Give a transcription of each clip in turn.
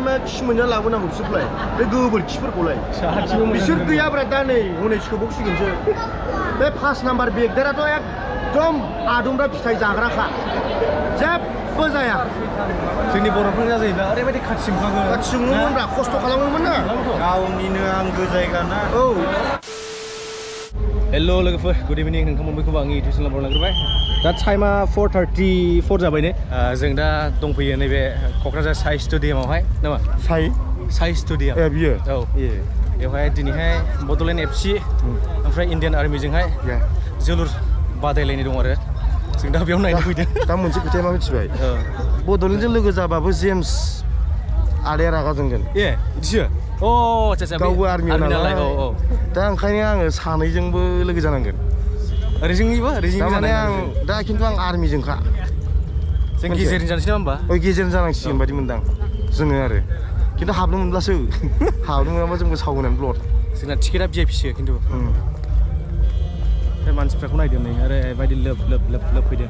मा खि मोनना लाबोनांगौ बिसोरलाय बे गोबोरखिफोरखौलाय बिसोर गैयाब्रा दा नै हनै सोबावसिगोनसो बे 5 नाम्बार बेगदाराथ' एकदम आदुमब्रा फिथाइ जाग्राखा जेबो जाया जोंनि बर'फोरा जायोना ओरैबायदि खाथिसिम खाङो खाथिसिममोन रा खस्थ' खालामोमोन ना गावनिनो आंगो जायगा ना औ हेल' लोगोफोर गुड इभिनिं नोंथांमोनखौबो आंनि इउटुब चेनेलाव बरायग्रोबाय दा टाइमा 4:34 जाबाय ने जों दा दंफैयो नैबे क'क्राझार साइ स्टेडियामावहाय नामा साइ स्टेडियाम बियो औ बेवहाय दिनैहाय बड'लेण्ड एफसि ओमफ्राय इण्डियान आर्मिजोंहाय जोलुर बादायलायनाय दं आरो जों दा बेयाव नायनो फैदों दा मोनसे खोथाया मा मिथिबाय बड'लेण्डजों लोगो जाबाबो जेम्स आदाया रागा जोंगोन बिदिसो आচ্ছা गावबो आर्मि नालाय औ दा ओंखायनो आङो सानैजोंबो लोगो जानांगोन ओरैजोंनिबो माने आं दा खिन्थु आं आर्मिजोंखा जों गेजेरनि जानोसै नामा होमबा गेजेरनि जानांसिगोन बायदि मोनदां जोङो आरो खिन्थु हाबनो मोनब्लासो हाबनो मोनाबा जोंबो सावगोन ब्लड जोंना टिकेटआ भिआइपिसो खिन्थु मानसिफ्राखौ नायदों नै आरो बायदि लोब फैदों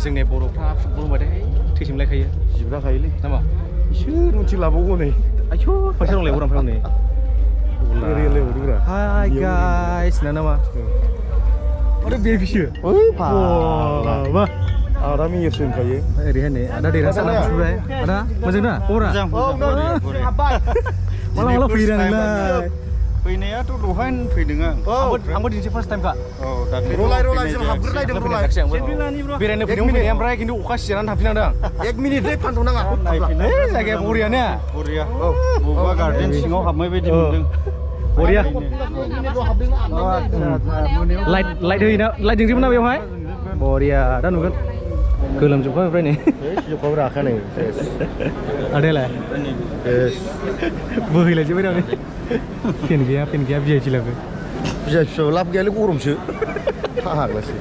जोंनि बर'फ्रा फुटबल होनबाथाय थैसोमलायखायो जिब्राखायोलै नामा इसोर मोनसे लाबावगौ नै आयौ फैसा दंलाय बर'फ्राव नै हाय गाइस नामा आरो भिआइपिसो बाबा आदा मेयरसो होनखायो ओरैहाय नै आदा देरहासारना फुबाय आदा मोजां ना खबरा माला फैयो नोंलाय फैनायाथ' दहायनो फैदों आंबो दिनैसो फार्स्ट टाइमखा रलाय जों हाबग्रोलायदों बेरायनो फैदोंमोन ओमफ्राय खिन्थु अखा सिजानानै थांफिननांदों आं 1 मिनिटलै फानथ'नाङा जायगाया बरियानो बरिया बबेबा गार्डेन सिङाव हाबनाय बायदि मोनदों बरिया लाइट होयोना लाइट जोंजोबो ना बेवहाय बरिया दा नुगोन गोलोमजोबखाय ओमफ्राय नै जोबखाबाय आखाय नै आदायालाय बोहैलायजोब्बाय दा फेन गैया भिआइपि लाबो भिआइपिआव लाब गैयालै गरमसो फाग्लासो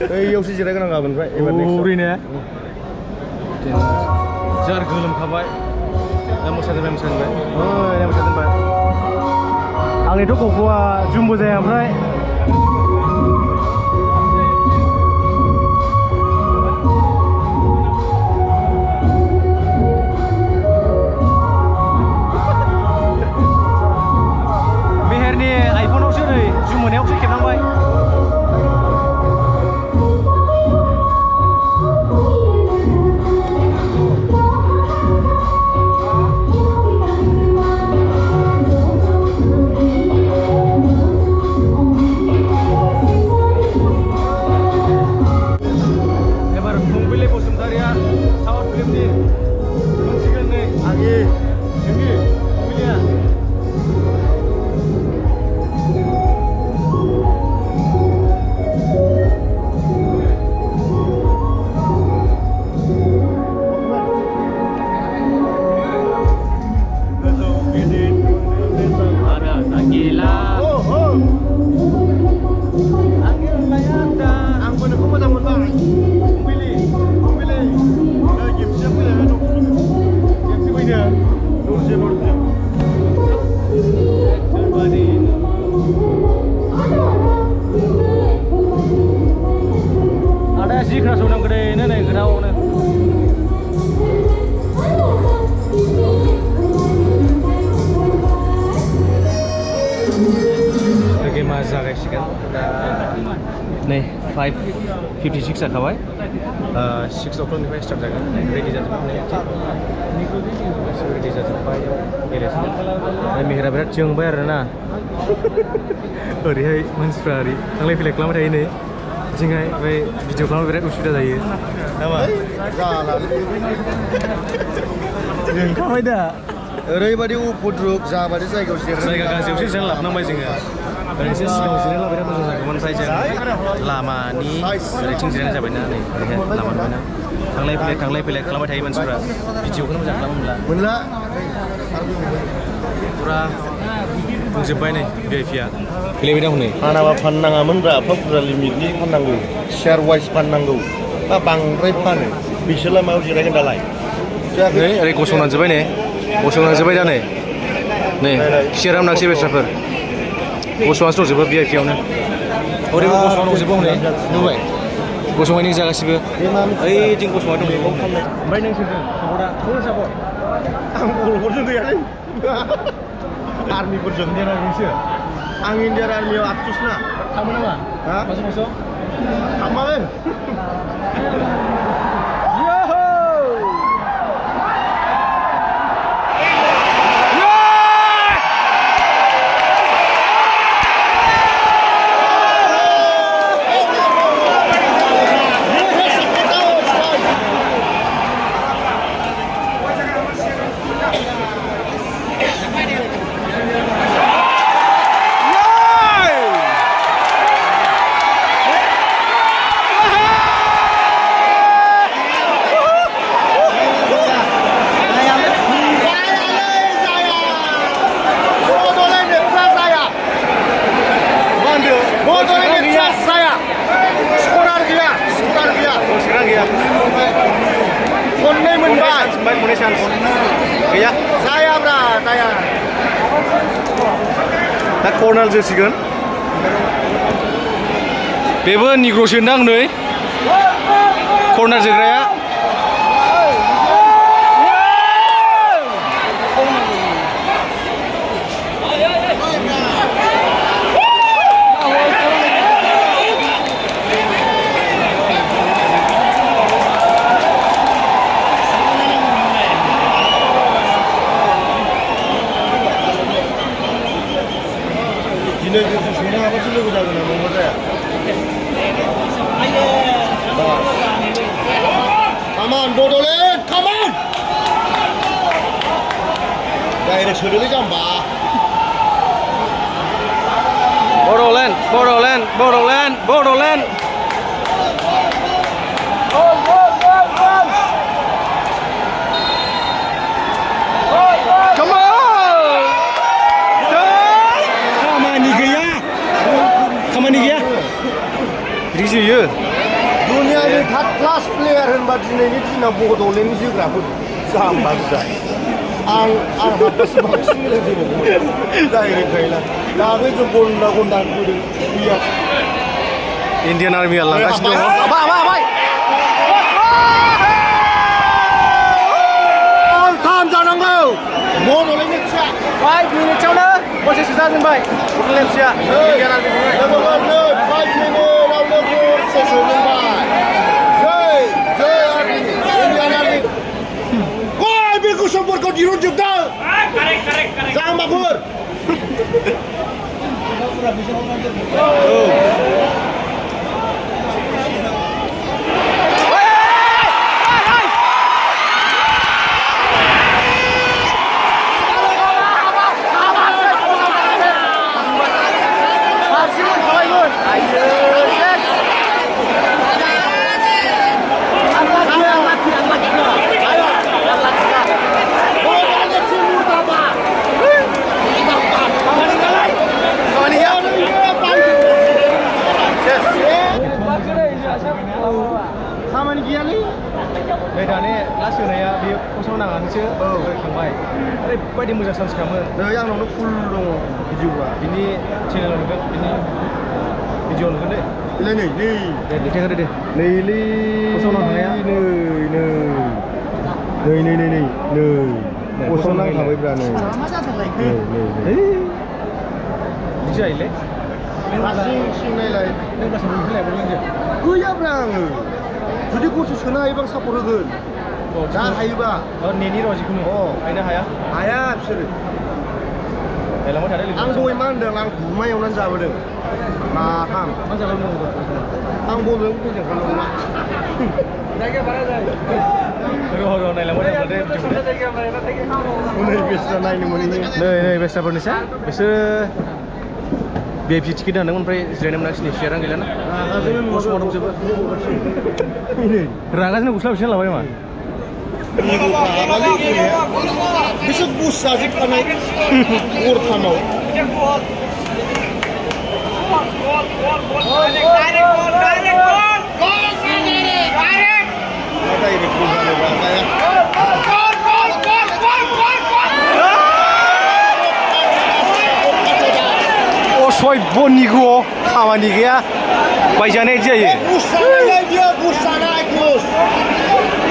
बैयावसो जिरायगोन आं गाबोननिफ्राय ओरैनो जार गोलोमखाबाय दा मोसाजोबबाय आंनिथ' गग'आ जुमबो जाया ओमफ्राय मेहेरनि आइफनावसो नै जुम मोनायावसो खेबनांबाय नै 5:56 जाखाबाय 6 o'clockनिफ्राय स्टार्ट जागोन रेडि जाजोब्बाय रेडि जाजोब्बाय गेलेसै मेहेरा बिराद जोंबाय आरोना ओरैहाय मानसिफ्रा ओरै थांलाय फैलाय खालामबाय थायो नै जोंहाय ओमफ्राय भिडिअ खालामनो बिराद उसुबिदा जायो नामा जोंखाबाय दा ओरैबायदि उपद्रब जाबायदि जायगायाव जायगा गाज्रियावसो जों लाबोनांबाय जोङो ओरैसो सिगाङाव जिरायला बिराद मोजां जागौमोन ओमफ्राय जों लामानि ओरैथिं जिरायनाय जाबायना नै ओरैहाय लामा नुबायना थांलाय फैलाय खालामबाय थायो मानसिफ्रा भिडिअखौनो मोजां खालामनो मोनला फुरा बुंजोब्बाय नै भिआइपिआ गेलेबाय दं नै फानाबा फाननाङामोनब्रा एफा बुरजा लिमिटनि फाननांगौ शेयार वाइज फाननांगौ बा बांद्राय फानो बिसोरलाय मायाव जिरायगोन दालाय नै ओरै गसंनांजोब्बाय नै गसंनांजोब्बाय दा नै सियाराव नांसै बेस्राफोर गसंनासो दंजोबो भिआइपिआवनो ओरैबो गसंना दंजोबो हनै नुबाय गसंनायनि जागासिबो ओइ जों गसंनाय दं बेखौ ओमफ्राय नों सोरजों सापर्टआ सोर सापर्ट आं बर'फोरजों गैयालै आर्मिफोरजों इन्डियान आर्मिसो आं इन्डियान आर्मियाव आबसुस ना थांबाय नामा हा masuk थांबाय खननै मोनबाय खननै चान्स गैया जायाब्रा जाया दा कर्नाल जोसिगोन बेबो निग्र'सो दां नै कर्नार जोग्राया दिनै गोसो सोनो हाबासो लोगो जागोन ना नङा जाया Come on Bordolin come on direct सोदोलै जाम्बा बड'लेण्ड Come on! खामानि गैया रिजुयो दुनियानि थार्ड क्लास प्लेयार होनबा दिनैनि दिनाव बड'लेण्डनि जोग्राफोर जाम्बा बुजा आं हाबबासो बांसिन मोजां जोबावगौमोन डाइरेक्ट गायला दाबो जों गन्दा होदों गैया इन्डियान आर्मिया लांगासिनो दङ अल टाइम जानांगौ बड'लेण्डनि फिसा 5 मिनिटआवनो पसेस जाजेनबाय बड'लेण्ड फिसा इन्डियान आर्मिखौहाय 5 मिनिटआवनो पसेस मोनबाय जै आर्मि इन्डियान आर्मि ओइ बे गोसोमफोरखौ दिरुनजोबदों जाम्बाफोर खामानि गैयालै नै दाने लास्ट होनाया बेयो खसाव नाङानोसो थांबाय ओरैबायदि मोजां चान्स खालामो नै आंनावनो फुल दङ भिडिअआ बिनि चेनेलाव नुगोन बिनि भिडिअ नुगोन दे नै देखायग्रो दे नैलै खसावनाव थांनाया नै खसाव नांखाबायब्रा नै बिदि जायोलै सिं नायलाय गैयाब्रा आङो जुदि गरसे सोनो हायोबा आं सापर्ट होगोन दा हायोबा नेनि र' जिखुनु गायनो हाया बिसोरो गायलांबाय थादों आं दहाय मा होनदों आं गुमा एवनानै जाबोदों माथाम मा जाबाय आं बलजों फैदों खालामोना जायगाया बारा जायो र' नायलांबाय थादों नै बेस्रा नायनो मोनैनि नै बेस्राफोरनिसै बिसोर VIP टिकेट दानदों ओमफ्राय जिरायनो मोनाखिसै सियारानो गैलाना गसंना दंजोबो रागाजोंनो गस्ला बिसोर लाबाय मा बिसोर बुस जाजोबखानाय हरथामाव सय बनिगौ खामानि गैया बायजानाय जायो Busana dia busana Gus.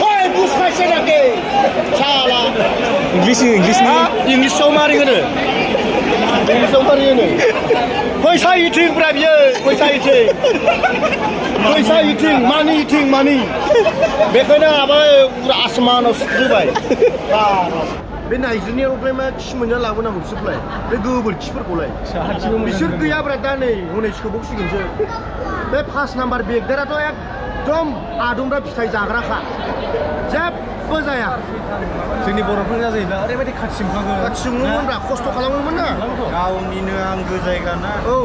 Hoi bus kaisa nake. Salah. इंलिसनि इंलिसाव मारै होनो इंलिसाव मारै होनो फैसा इथिं ब्रा बियो फैसा इथिं मानि बेखायनो आबा उरा आसमानाव सुजोबाय बे नाइजेरियानिफ्राय मा खि मोनजा लाबोनांगौ बिसोरलाय बे गोबोरखिफोरखौलाय बिसोर गैयाब्रा दा नै हनै सोबावसिगोनसो बे 5 नाम्बार बेगदाराथ' एकदम आदुमब्रा फिथाइ जाग्राखा जेबो जाया जोंनि बर'फोरना जाहैबाय ओरैबायदि खाथि मोनखागोन खाथि मोनोमोनब्रा खस्थ' खालामोमोन ना गावनिनो आंगो जायगा ना औ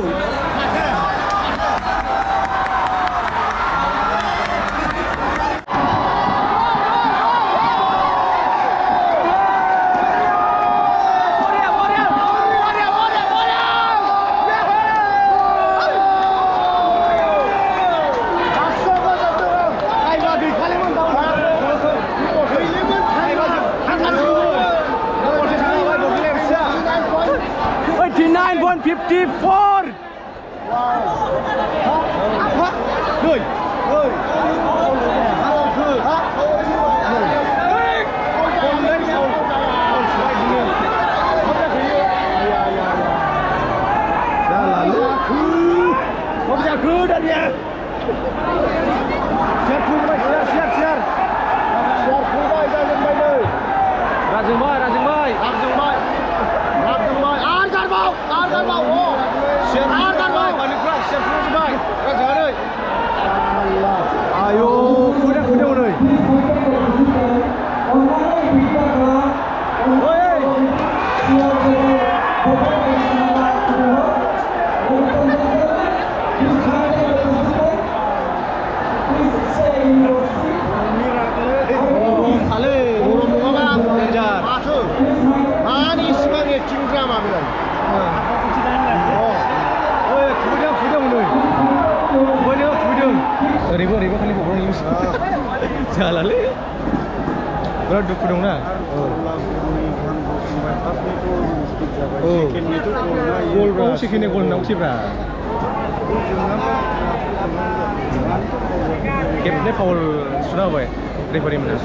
ओरैबो खालि गब्लं इउस जालालै बिराद दुखु दंना गल सेकेन्डनि गल नांगौसैब्रा खेबनै फाउल सुना होबाय रेफारिमोना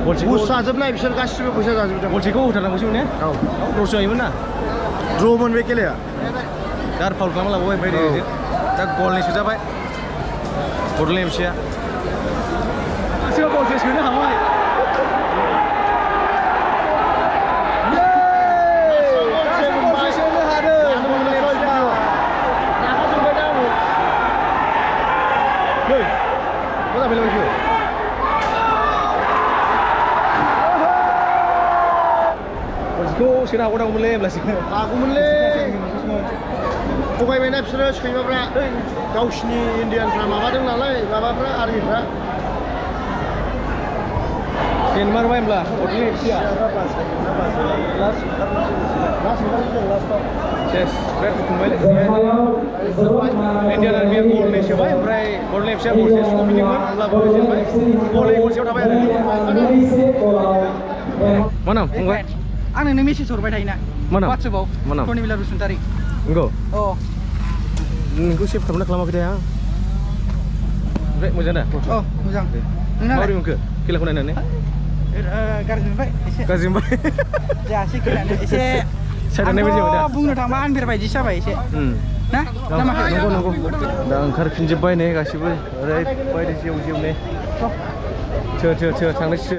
बुस जाजोबनाय बिसोर गासिबो फैसा जाजोबदों गलसेखौ होथारनांगौसैमोन ने औ लस जायोमोन ना द्र'मोन बे खेलाया दा फाउल खालामना लाबोबाय ओमफ्राय दा गलनि सुजाबाय बड'लेण्ड एफसिआ गलसे सोनो हाबाय सोनो हागौमोनलै होमब्लासो हागौमोनलै थगायबायना बिसोरो सैमाफ्रा गावसिनि इन्डियानफ्रा माबादों नालाय माबाफ्रा आर्मिफ्रा सेन मारबाय होमब्ला बड'लेण्ड एफसिआ बिराद दुखुमोनबायलै इन्डियान आर्मिया गलनै सोबाय ओमफ्राय बड'लेण्ड एफसिआ गलसे सफैदोंमोन अब्लाबो जेनबाय गलसेयाव थाबाय आरो मा नाम फंबाय आं नोंनो मेसेज हरबाय थायोना वाट्सएपआव कर्निबिला बसुमतारी नंगौ अ नोंखौ सेभ खालामना खालामाखै दे आं ओमफ्राय मोजां दा अ मोजां माबोरै मोनखो खेलाखौ नायनानै गाज्रि मोनबाय एसे गाज्रि मोनबाय जायासै खेलायानो एसे बुंनो थांबा आनफेयार बायदिसो जाबाय एसे ना नंगौ दा ओंखारफिनजोब्बाय नै गासिबो ओरैबायदि जेव जेव नै थांनोसै